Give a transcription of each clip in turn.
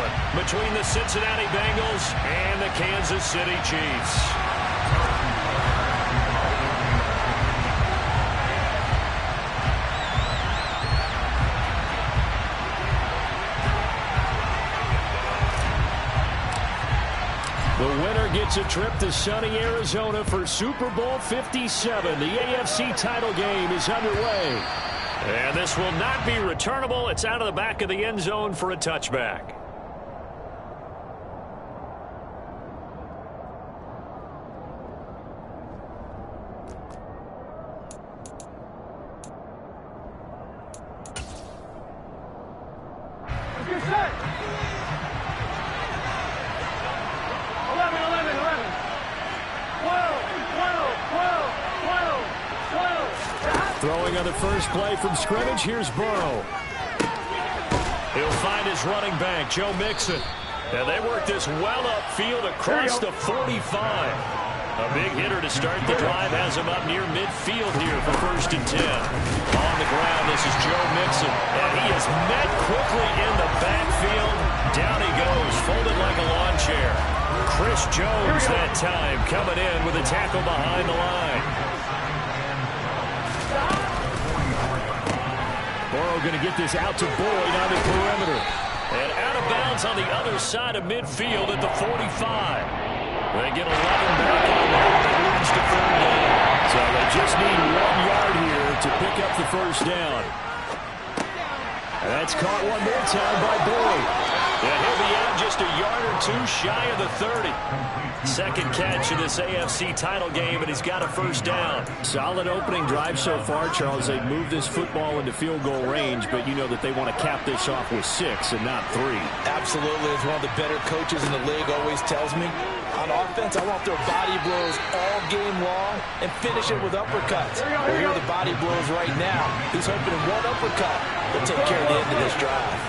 one between the Cincinnati Bengals and the Kansas City Chiefs. The winner gets a trip to sunny Arizona for Super Bowl 57. The AFC title game is underway. And this will not be returnable. It's out of the back of the end zone for a touchback. Throwing on the first play from scrimmage, here's Burrow. He'll find his running back, Joe Mixon. And they work this well upfield across the 45. A big hitter to start the drive has him up near midfield here for 1st and 10. On the ground, this is Joe Mixon. And he is met quickly in the backfield. Down he goes, folded like a lawn chair. Chris Jones that time coming in with a tackle behind the line. Burrow going to get this out to Boyd on the perimeter. And out of bounds on the other side of midfield at the 45. They get 11 back on that. That leads to 3rd down. So they just need 1 yard here to pick up the 1st down. And that's caught one more time by Boyd. Yeah, he'll be out just a yard or 2 shy of the 30. Second catch of this AFC title game, and he's got a 1st down. Solid opening drive so far, Charles. They've moved this football into field goal range, but you know that they want to cap this off with 6 and not 3. Absolutely. As one of the better coaches in the league always tells me, on offense, I want their body blows all game long and finish it with uppercuts. Well, here are the body blows right now. He's hoping in one uppercut will take care of the end of this drive.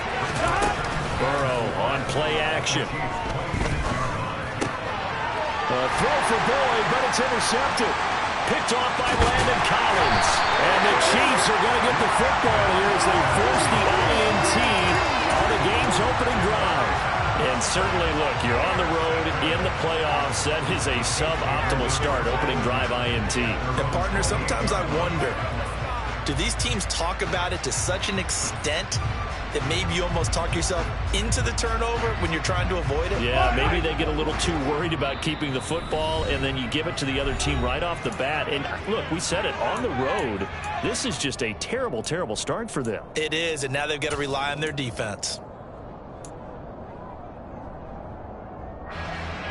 Burrow on play action. A throw for Boyd, but it's intercepted. Picked off by Landon Collins. And the Chiefs are going to get the football here as they force the INT on the game's opening drive. And certainly, look, you're on the road in the playoffs. That is a suboptimal start, opening drive INT. And, partner, sometimes I wonder, do these teams talk about it to such an extent that maybe you almost talk yourself into the turnover when you're trying to avoid it? Yeah, maybe they get a little too worried about keeping the football, and then you give it to the other team right off the bat. And, look, we said it, on the road, this is just a terrible, terrible start for them. It is, and now they've got to rely on their defense.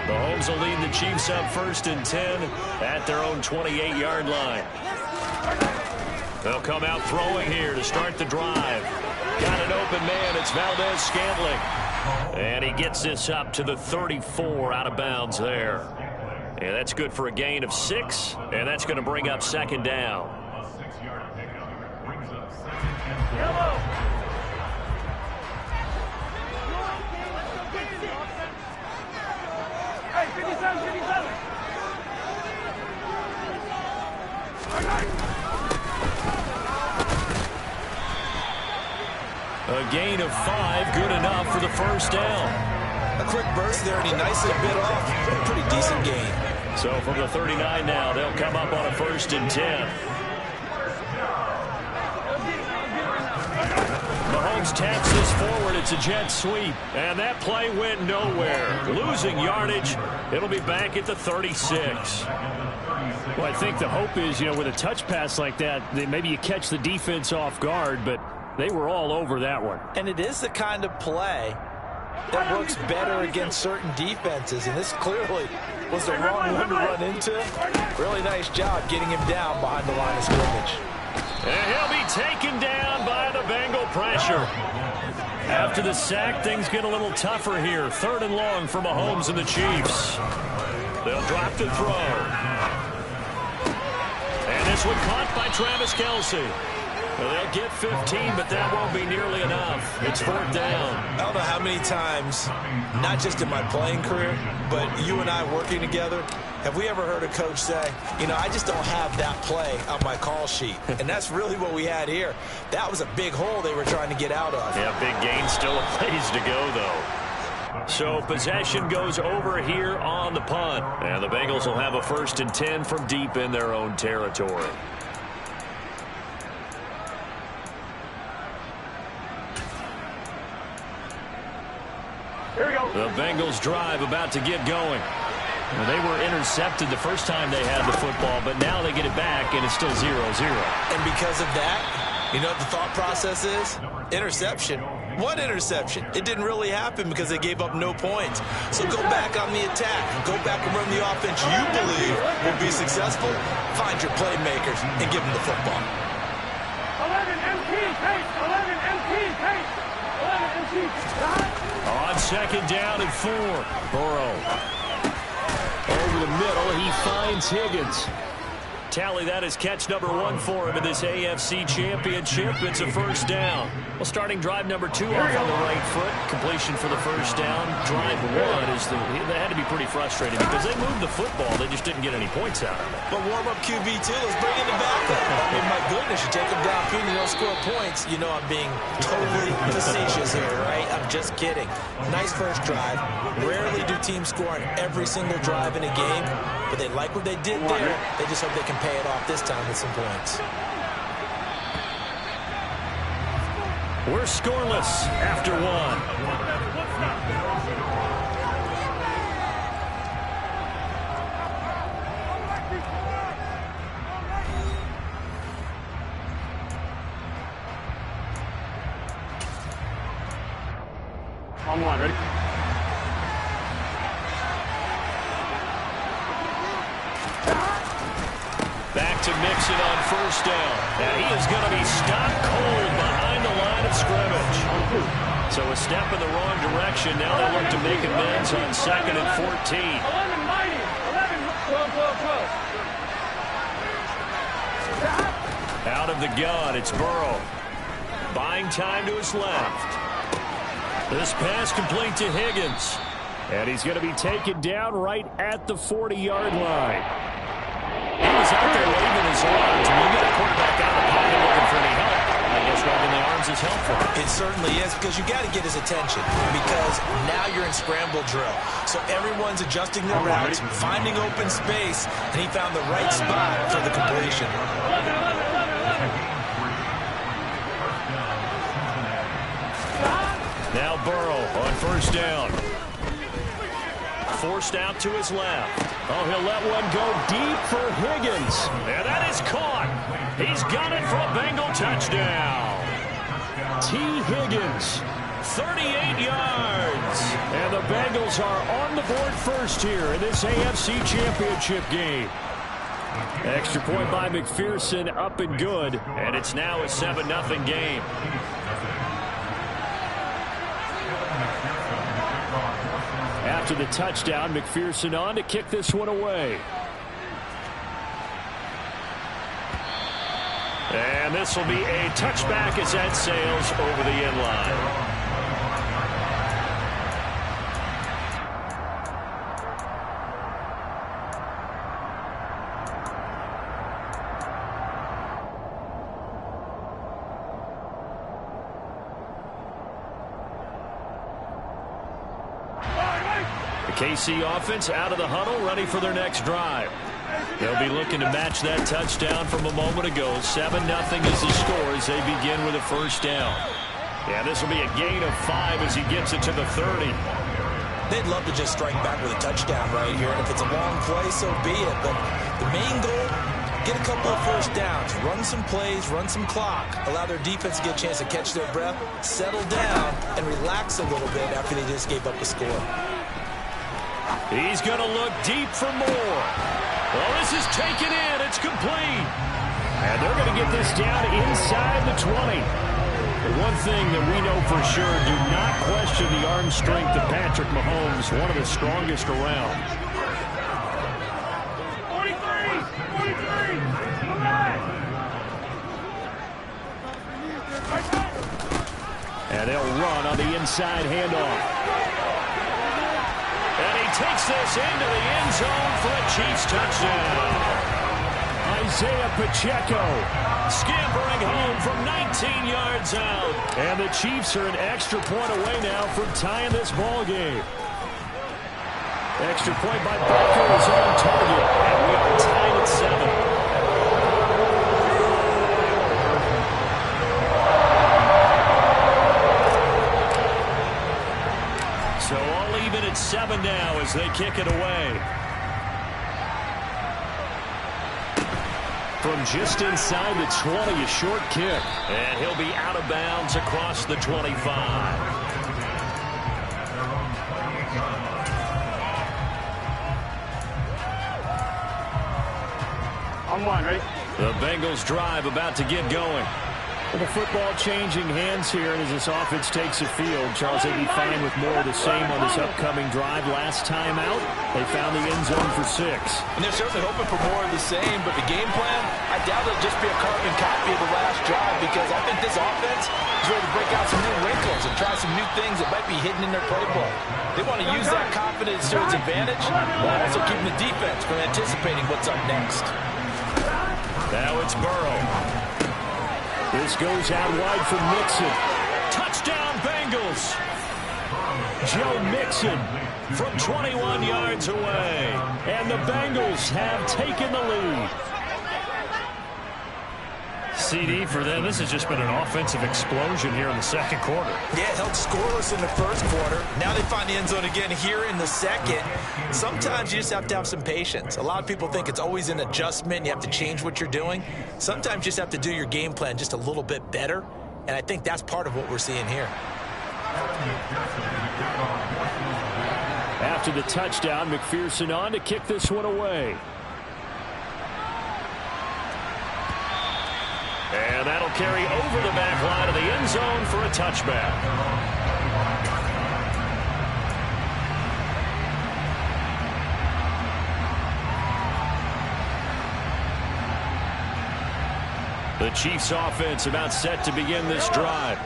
Mahomes will lead the Chiefs up 1st and 10 at their own 28-yard line. They'll come out throwing here to start the drive. Got an open man. It's Valdez-Scantling. And he gets this up to the 34 out of bounds there. And that's good for a gain of 6. And that's going to bring up 2nd down. A gain of 5, good enough for the 1st down. A quick burst there, and he nicely bit off a pretty decent gain. So from the 39 now, they'll come up on a 1st and 10. Mahomes taps this forward. It's a jet sweep. And that play went nowhere. Losing yardage. It'll be back at the 36. Well, I think the hope is, with a touch pass like that, maybe you catch the defense off guard, but they were all over that one. And it is the kind of play that works better against certain defenses, and this clearly was the wrong one to run into. Really nice job getting him down behind the line of scrimmage. And he'll be taken down by the Bengal pressure. After the sack, things get a little tougher here. 3rd and long for Mahomes and the Chiefs. They'll drop the throw. And this one caught by Travis Kelce. Well, they'll get 15, but that won't be nearly enough. It's 4th down. I don't know how many times, not just in my playing career, but you and I working together, have we ever heard a coach say, I just don't have that play on my call sheet. And that's really what we had here. That was a big hole they were trying to get out of. Yeah, big gain, still a ways to go, though. So possession goes over here on the punt. And the Bengals will have a 1st and 10 from deep in their own territory. The Bengals drive about to get going. Well, they were intercepted the first time they had the football, but now they get it back, and it's still 0-0. And because of that, you know what the thought process is? Interception. What interception? It didn't really happen because they gave up no points. So go back on the attack. Go back and run the offense you believe will be successful. Find your playmakers and give them the football. 11 MT pace. 11 MT pace. 11 MT. On 2nd down and 4. Burrow. Over the middle, he finds Higgins. Tally, that is catch number 1 for him in this AFC Championship. It's a 1st down. Well, starting drive number 2 off on the right foot. Completion for the 1st down. Drive 1 is that had to be pretty frustrating because they moved the football. They just didn't get any points out of it. But warm-up QB2, let's bring in the backup. I mean, my goodness, you take them downfield and you don't score points. You know I'm being totally facetious here, right? I'm just kidding. Nice first drive. Rarely do teams score on every single drive in a game, but they like what they did there. They just hope they can pay it off this time with some points. We're scoreless after 1. On 1, ready? Back to Mixon on 1st down. And he is going to be stopped cold behind the line of scrimmage. So a step in the wrong direction. Now they look to make amends on 2nd and 14. 11 mighty. 11, 12, 12, 12. Out of the gun, it's Burrow. Buying time to his left. This pass complete to Higgins. And he's going to be taken down right at the 40-yard line. He was out there waving his arms. When you get a quarterback out of the pocket looking for any help, I guess waving the arms is helpful. It certainly is, because you got to get his attention, because now you're in scramble drill. So everyone's adjusting their routes, finding open space, and he found the right spot for the completion. Now Burrow on 1st down. Forced out to his left. Oh, he'll let one go deep for Higgins. And that is caught. He's got it for a Bengal touchdown. T. Higgins, 38 yards. And the Bengals are on the board first here in this AFC Championship game. Extra point by McPherson, up and good. And it's now a 7-0 game. After the touchdown, McPherson on to kick this one away. And this will be a touchback as that sails over the end line. KC offense out of the huddle, ready for their next drive. They'll be looking to match that touchdown from a moment ago. 7-0 is the score as they begin with a 1st down. Yeah, this will be a gain of 5 as he gets it to the 30. They'd love to just strike back with a touchdown right here, and if it's a long play, so be it. But the main goal, get a couple of 1st downs, run some plays, run some clock, allow their defense to get a chance to catch their breath, settle down, and relax a little bit after they just gave up a score. He's going to look deep for more. Well, this is taken in. It's complete. And they're going to get this down inside the 20. The one thing that we know for sure, do not question the arm strength of Patrick Mahomes, one of the strongest around. 43. And they'll run on the inside handoff. And he takes this into the end zone for a Chiefs touchdown. Isaiah Pacheco. Scampering home from 19 yards out. And the Chiefs are an extra point away now from tying this ball game. Extra point by Baker is on target. And we are tied at 7. So all even at 7 now as they kick it away. From just inside the 20, a short kick. And he'll be out of bounds across the 25. On one, ready? The Bengals drive about to get going. With the football changing hands here, and as this offense takes the field, Charles, they'd be fine with more of the same on this upcoming drive. Last time out, they found the end zone for 6. And they're certainly hoping for more of the same, but the game plan, I doubt it'll just be a carbon copy of the last drive, because I think this offense is ready to break out some new wrinkles and try some new things that might be hidden in their playbook. They want to use that confidence to its advantage, while also keeping the defense from anticipating what's up next. Now it's Burrow. This goes out wide for Mixon. Touchdown, Bengals. Joe Mixon From 21 yards away. and the Bengals have taken the lead. CD for them. This has just been an offensive explosion here in the second quarter. Yeah, held scoreless in the first quarter. Now they find the end zone again here in the second. Sometimes you just have to have some patience. A lot of people think it's always an adjustment. You have to change what you're doing. Sometimes you just have to do your game plan just a little bit better. And I think that's part of what we're seeing here. After the touchdown, McPherson on to kick this one away. And that'll carry over the back line of the end zone for a touchback. The Chiefs offense about set to begin this drive.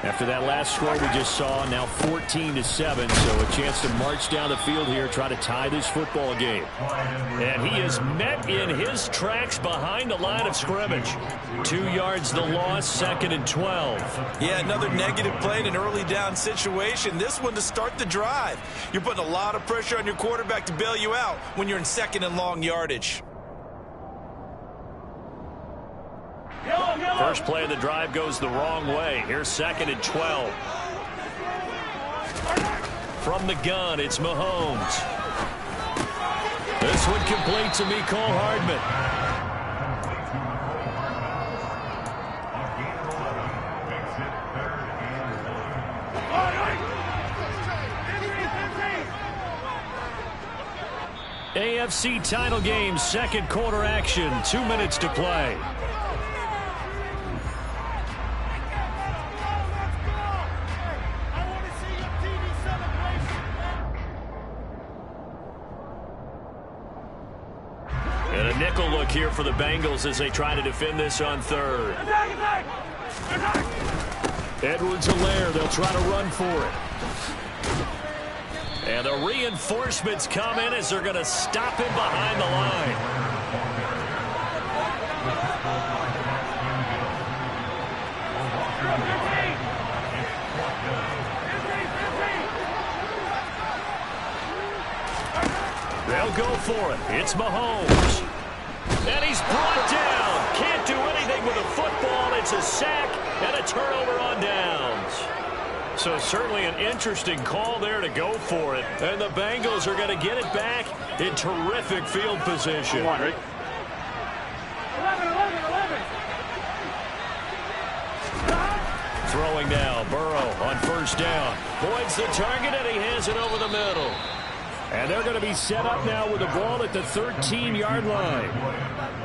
After that last score we just saw, now 14-7, so a chance to march down the field here, try to tie this football game. And he is met in his tracks behind the line of scrimmage. 2 yards the loss, 2nd and 12. Yeah, another negative play in an early down situation. This one to start the drive. You're putting a lot of pressure on your quarterback to bail you out when you're in 2nd and long yardage. First play of the drive goes the wrong way. Here's 2nd and 12. From the gun, it's Mahomes. This one complete to Mecole Hardman. AFC title game, second quarter action, 2 minutes to play. And a nickel look here for the Bengals as they try to defend this on third. Edwards-Helaire, they'll try to run for it. And the reinforcements come in as they're going to stop him behind the line. They'll go for it. It's Mahomes. And he's brought down. Can't do anything with a football. It's a sack and a turnover on downs. So certainly an interesting call there to go for it. And the Bengals are going to get it back in terrific field position. Come on, Rick. 11. Throwing now, Burrow on first down. Boyd's the target, and he has it over the middle. And they're going to be set up now with the ball at the 13-yard line.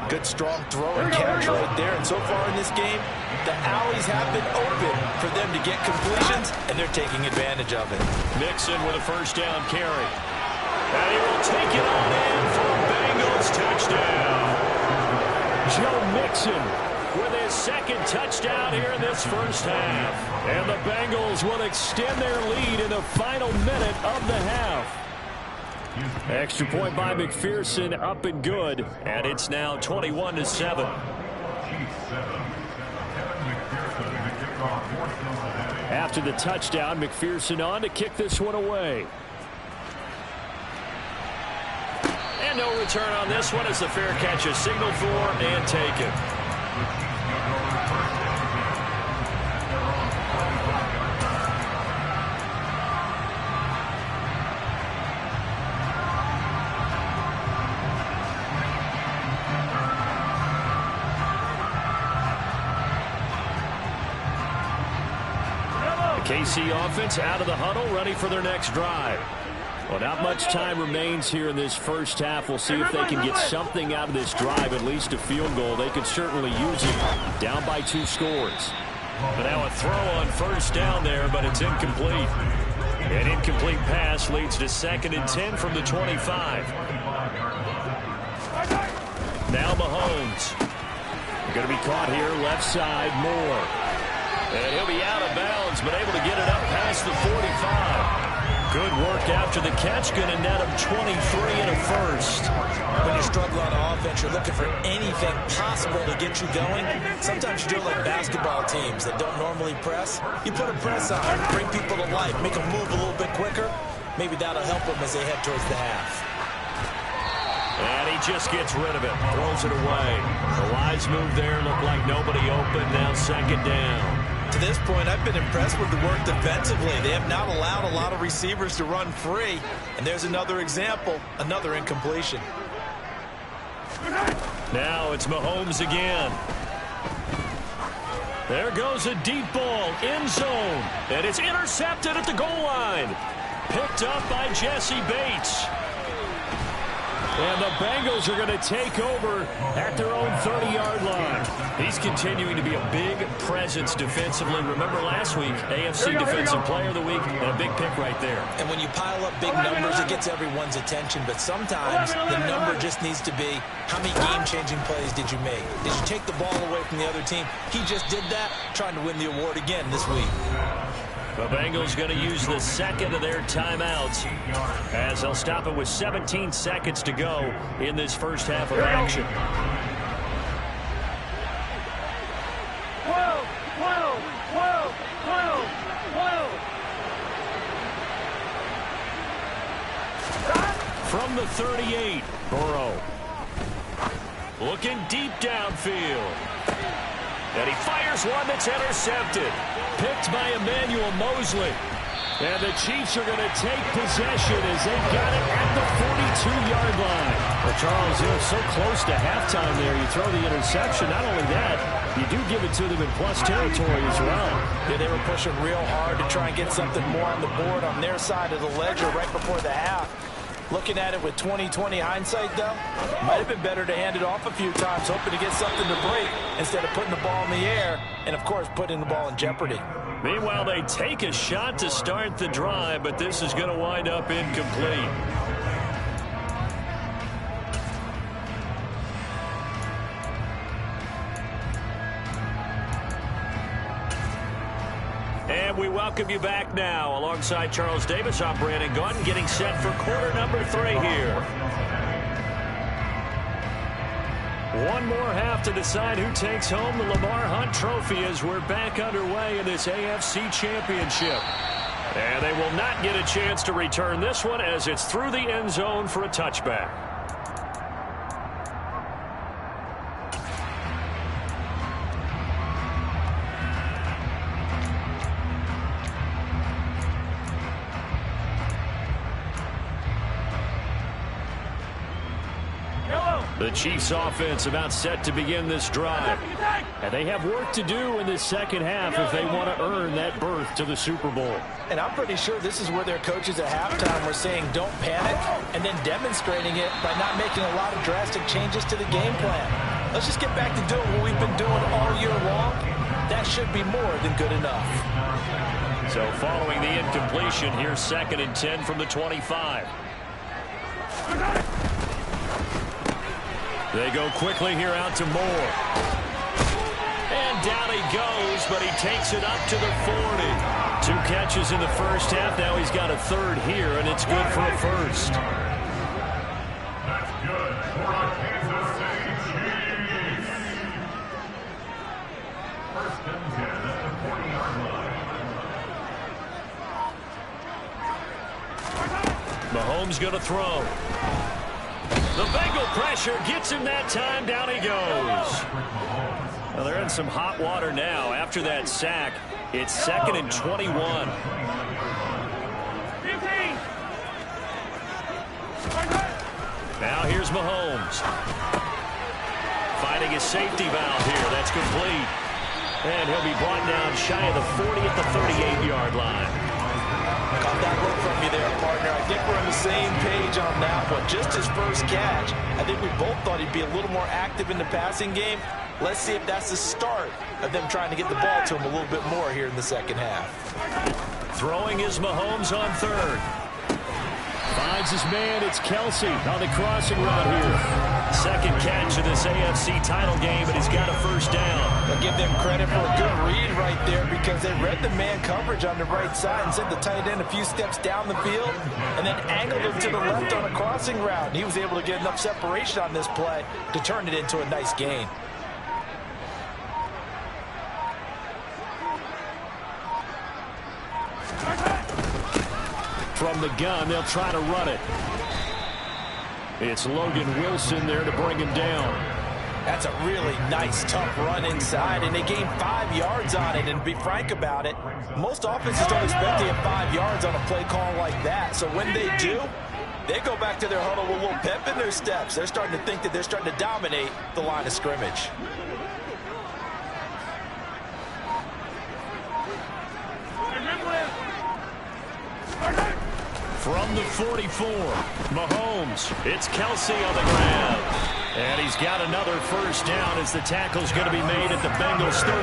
Good strong throw and catch right there. And so far in this game, the alleys have been open for them to get completions, and they're taking advantage of it. Mixon with a first down carry. And he will take it on in for a Bengals touchdown. Joe Mixon With his second touchdown here in this first half. and the Bengals will extend their lead in the final minute of the half. Extra point by McPherson, up and good. And it's now 21-7. After the touchdown, McPherson on to kick this one away. And no return on this one as the fair catch is signaled for and taken. KC offense out of the huddle, ready for their next drive. Well, not much time remains here in this first half. We'll see if they can get something out of this drive, at least a field goal. They could certainly use it. Down by 2 scores. But now a throw on first down there, but it's incomplete. An incomplete pass leads to 2nd and 10 from the 25. Now Mahomes. Going to be caught here, left side, Moore. And he'll be out of bounds, but able to get it up past the 45. Good work after the catch, going to net him 23 and a first. When you struggle on offense, you're looking for anything possible to get you going. Sometimes you do it like basketball teams that don't normally press. You put a press on, bring people to life, make them move a little bit quicker. Maybe that'll help them as they head towards the half. And he just gets rid of it, throws it away. The wise move there, looked like nobody open, now 2nd down. To this point, I've been impressed with the work defensively. They have not allowed a lot of receivers to run free. And there's another example, another incompletion. Now it's Mahomes again. There goes a deep ball, end zone. And it's intercepted at the goal line. Picked up by Jesse Bates. And the Bengals are going to take over at their own 30-yard line. He's continuing to be a big presence defensively. Remember last week, AFC Defensive Player of the Week, and a big pick right there. And when you pile up big numbers, it gets everyone's attention. But sometimes the number just needs to be, how many game-changing plays did you make? Did you take the ball away from the other team? He just did that, trying to win the award again this week. The Bengals going to use the 2nd of their timeouts as they'll stop it with 17 seconds to go in this first half of action. 12, 12, 12, 12, 12. From the 38, Burrow. Looking deep downfield. And he fires one that's intercepted. Picked by Emmanuel Mosley. And the Chiefs are going to take possession as they've got it at the 42-yard line. Well, Charles, it's so close to halftime there. You throw the interception. Not only that, you do give it to them in plus territory as well. Yeah, they were pushing real hard to try and get something more on the board on their side of the ledger right before the half. Looking at it with 20/20 hindsight, though, might have been better to hand it off a few times, hoping to get something to break instead of putting the ball in the air and, of course, putting the ball in jeopardy. Meanwhile, they take a shot to start the drive, but this is going to wind up incomplete. And we welcome you back now. Alongside Charles Davis, I'm Brandon Gaudin, getting set for quarter number 3 here. One more half to decide who takes home the Lamar Hunt Trophy as we're back underway in this AFC Championship. And they will not get a chance to return this one as it's through the end zone for a touchback. The Chiefs offense about set to begin this drive. And they have work to do in this second half if they want to earn that berth to the Super Bowl. And I'm pretty sure this is where their coaches at halftime were saying don't panic and then demonstrating it by not making a lot of drastic changes to the game plan. Let's just get back to doing what we've been doing all year long. That should be more than good enough. So following the incompletion, here's 2nd and 10 from the 25. They go quickly here out to Moore. And down he goes, but he takes it up to the 40. 2 catches in the first half. Now he's got a 3rd here, and it's good for a first. Mahomes going to throw. The Bengal pressure gets him that time. Down he goes. Well, they're in some hot water now. After that sack, it's 2nd and 21. 15. Now here's Mahomes. Finding his safety valve here. That's complete. And he'll be brought down shy of the 40 at the 38-yard line. Got that look from you there, partner. I think we're on the same page on that one. Just his first catch. I think we both thought he'd be a little more active in the passing game. Let's see if that's the start of them trying to get the ball to him a little bit more here in the second half. Throwing is Mahomes on 3rd. Finds his man. It's Kelsey on the crossing route here. 2nd catch of this AFC title game, and he's got a first down. I'll give them credit for a good read right there because they read the man coverage on the right side and sent the tight end a few steps down the field and then angled him to the left on a crossing route. And he was able to get enough separation on this play to turn it into a nice gain. From the gun, they'll try to run it. It's Logan Wilson there to bring him down. That's a really nice, tough run inside, and they gained 5 yards on it. And to be frank about it, most offenses don't expect to get 5 yards on a play call like that. So when they do, they go back to their huddle with a little pep in their steps. They're starting to think that they're starting to dominate the line of scrimmage. From the 44, Mahomes. It's Kelsey on the ground. And he's got another first down as the tackle's going to be made at the Bengals 35.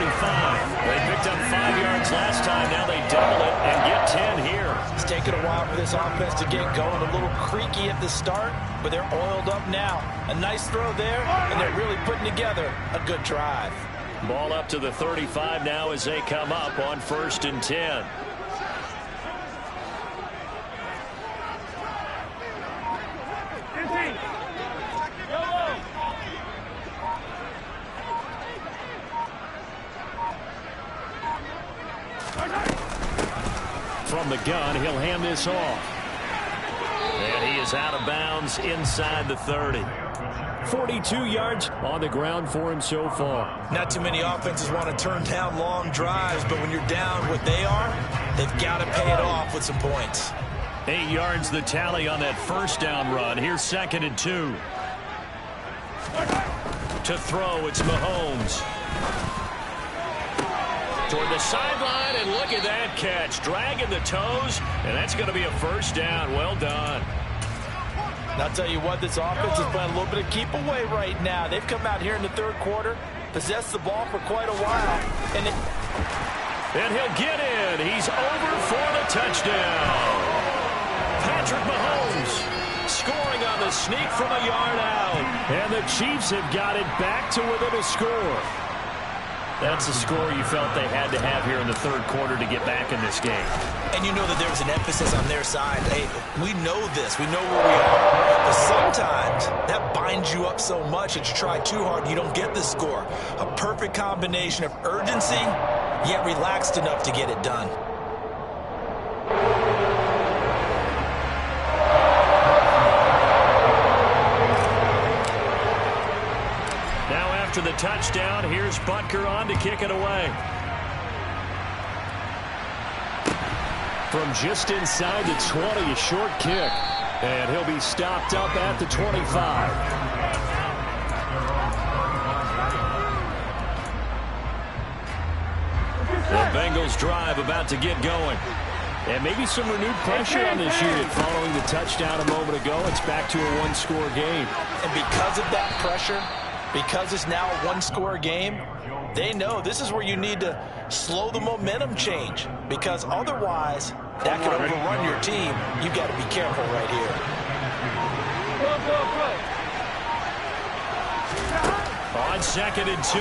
They picked up 5 yards last time. Now they double it and get 10 here. It's taken a while for this offense to get going. A little creaky at the start, but they're oiled up now. A nice throw there, and they're really putting together a good drive. Ball up to the 35 now as they come up on 1st and 10. From the gun, he'll hand this off. And he is out of bounds inside the 30. 42 yards on the ground for him so far. Not too many offenses want to turn down long drives, but when you're down what they are, they've got to pay it off with some points. 8 yards the tally on that first down run. Here's 2nd and 2. To throw, it's Mahomes. Toward the sideline, and look at that catch. Dragging the toes, and that's going to be a first down. Well done. And I'll tell you what, this offense is playing a little bit of keep away right now. They've come out here in the 3rd quarter, possessed the ball for quite a while. And he'll get in. He's over for the touchdown. Patrick Mahomes scoring on the sneak from a yard out. And the Chiefs have got it back to within a score. That's a score you felt they had to have here in the 3rd quarter to get back in this game. And you know that there was an emphasis on their side. Hey, we know this. We know where we are. But sometimes that binds you up so much that you try too hard and you don't get the score. A perfect combination of urgency, yet relaxed enough to get it done. After the touchdown, here's Butker on to kick it away. From just inside the 20, a short kick. And he'll be stopped up at the 25. The Bengals drive about to get going. And maybe some renewed pressure on this unit following the touchdown a moment ago. It's back to a one-score game. And because of that pressure, because it's now a one-score game, they know this is where you need to slow the momentum change, because otherwise that could overrun your team. You've got to be careful right here. On 2nd and 2,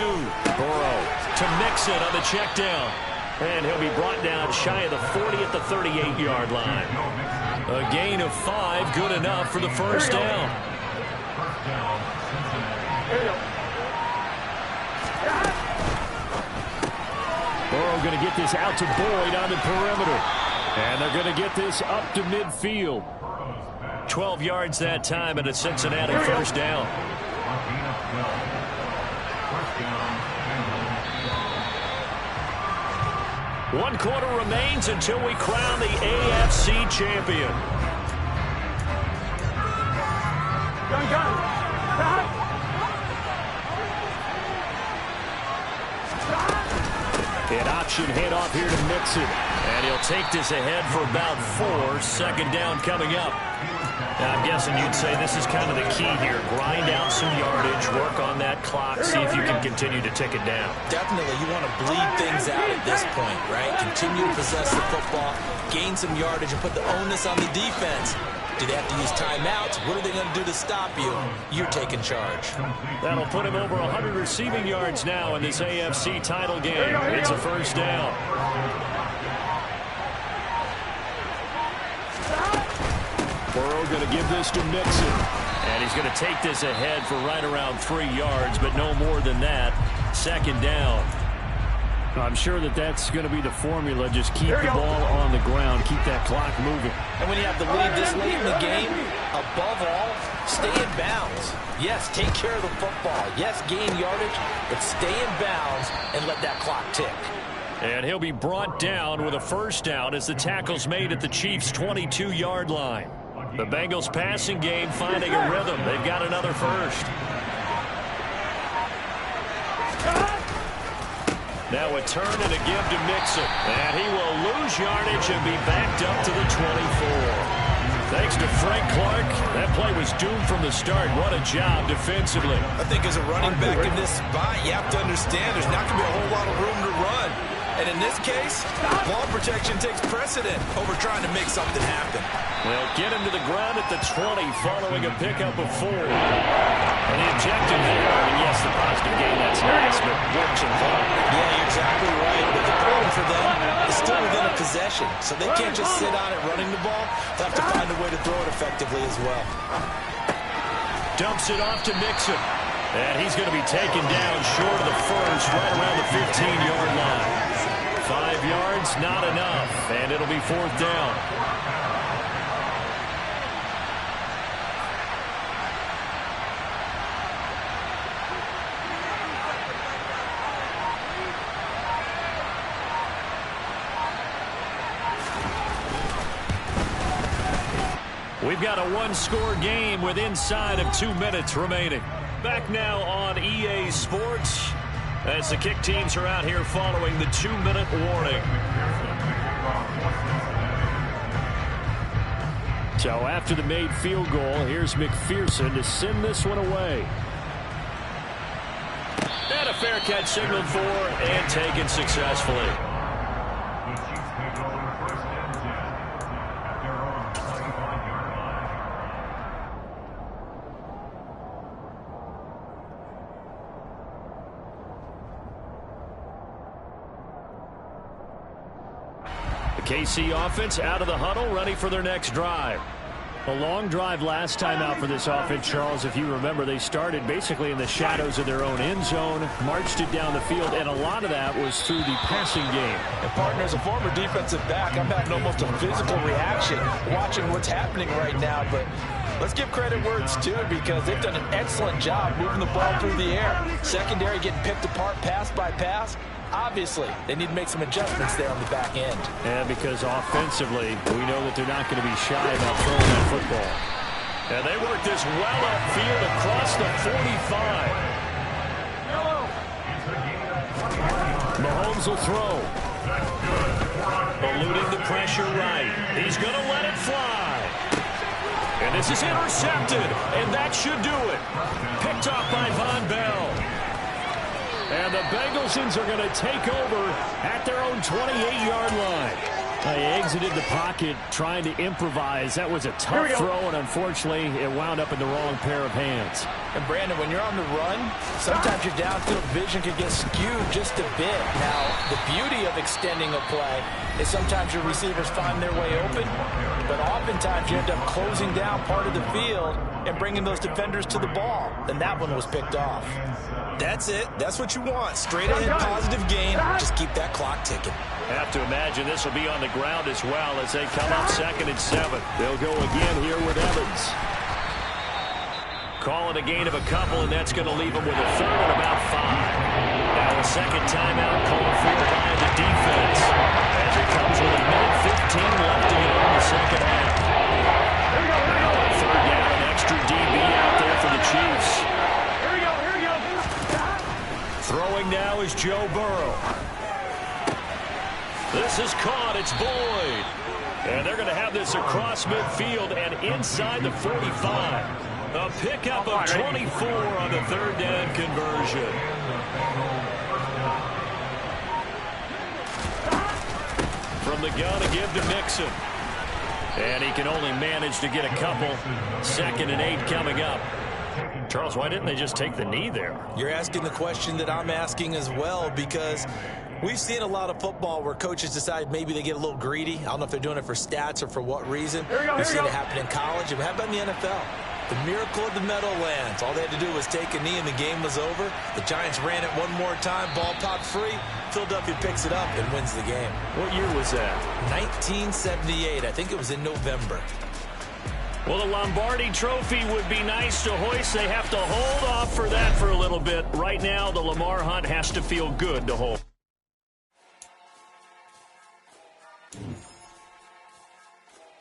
Burrow to Mixon on the check down. And he'll be brought down shy of the 40 at the 38-yard line. A gain of 5, good enough for the first down. Burrow going to get this out to Boyd on the perimeter. And they're going to get this up to midfield. 12 yards that time, and a Cincinnati first down. One quarter remains until we crown the AFC champion. An option handoff here to Mixon. And he'll take this ahead for about 4. Second down coming up. Now, I'm guessing you'd say this is kind of the key here. Grind out some yardage, work on that clock, see if you can continue to tick it down. Definitely, you want to bleed things out at this point, right? Continue to possess the football, gain some yardage, and put the onus on the defense. Do they have to use timeouts? What are they going to do to stop you? You're taking charge. That'll put him over 100 receiving yards now in this AFC title game. It's a first down. Burrow going to give this to Mixon. And he's going to take this ahead for right around 3 yards, but no more than that. Second down. I'm sure that's going to be the formula. Just keep the ball on the ground. Keep that clock moving. And when you have the lead this late in the game, above all, stay in bounds. Yes, take care of the football. Yes, gain yardage, but stay in bounds and let that clock tick. And he'll be brought down with a first down as the tackle's made at the Chiefs' 22-yard line. The Bengals passing game finding a rhythm. They've got another first. Now a turn and a give to Mixon. And he will lose yardage and be backed up to the 24. Thanks to Frank Clark, that play was doomed from the start. What a job defensively. I think as a running back in this spot, you have to understand there's not going to be a whole lot of room to run. And in this case, ball protection takes precedent over trying to make something happen. They'll get him to the ground at the 20 following a pickup of 4. And the objective there, I mean, yes, the positive gain, that's nice, but works in front. Yeah, you're exactly right. But the problem for them is still within a possession. So they can't just sit on it running the ball. They'll have to find a way to throw it effectively as well. Dumps it off to Mixon. And he's going to be taken down short of the first, right around the 15-yard line. 5 yards, not enough, and it'll be 4th down. We've got a one-score game with inside of 2 minutes remaining. Back now on EA Sports as the kick teams are out here following the 2-minute warning. So after the made field goal, here's McPherson to send this one away. And a fair catch signaled for and taken successfully. KC offense out of the huddle, ready for their next drive. A long drive last time out for this offense, Charles. If you remember, they started basically in the shadows of their own end zone, marched it down the field, and a lot of that was through the passing game. And, partner, as a former defensive back, I'm having almost a physical reaction watching what's happening right now. But let's give credit where it's due because they've done an excellent job moving the ball through the air. Secondary getting picked apart pass by pass. Obviously, they need to make some adjustments there on the back end. And because offensively, we know that they're not going to be shy about throwing that football. And they work this well upfield across the 45. Mahomes will throw. Eluding the pressure right. He's going to let it fly. And this is intercepted, and that should do it. Picked off by Von Bell. And the Bengals are going to take over at their own 28-yard line. They exited the pocket trying to improvise. That was a tough throw, and unfortunately, it wound up in the wrong pair of hands. And, Brandon, when you're on the run, sometimes your downfield vision can get skewed just a bit. Now, the beauty of extending a play is sometimes your receivers find their way open, but oftentimes you end up closing down part of the field and bringing those defenders to the ball. And that one was picked off. That's it. That's what you want. Straight ahead, positive gain. Just keep that clock ticking. Have to imagine this will be on the ground as well as they come up 2nd and 7. They'll go again here with Evans. Calling a gain of a couple, and that's going to leave them with a 3rd and about 5. Now a second timeout called for by the defense as it comes with a minute 15 left to go in the second half. Now on 3rd down, an extra DB out there for the Chiefs. Throwing now is Joe Burrow. This is caught. It's Boyd. And they're going to have this across midfield and inside the 45. A pickup of 24 on the 3rd down conversion. From the gun to give to Mixon. And he can only manage to get a couple. 2nd and 8 coming up. Charles, why didn't they just take the knee there? You're asking the question that I'm asking as well, because we've seen a lot of football where coaches decide maybe they get a little greedy. I don't know if they're doing it for stats or for what reason. We've seen it happen in college. And how about in the NFL? The miracle of the Meadowlands. All they had to do was take a knee and the game was over. The Giants ran it one more time. Ball popped free. Philadelphia picks it up and wins the game. What year was that? 1978. I think it was in November. Well, the Lombardi Trophy would be nice to hoist. They have to hold off for that for a little bit. Right now, the Lamar Hunt has to feel good to hold.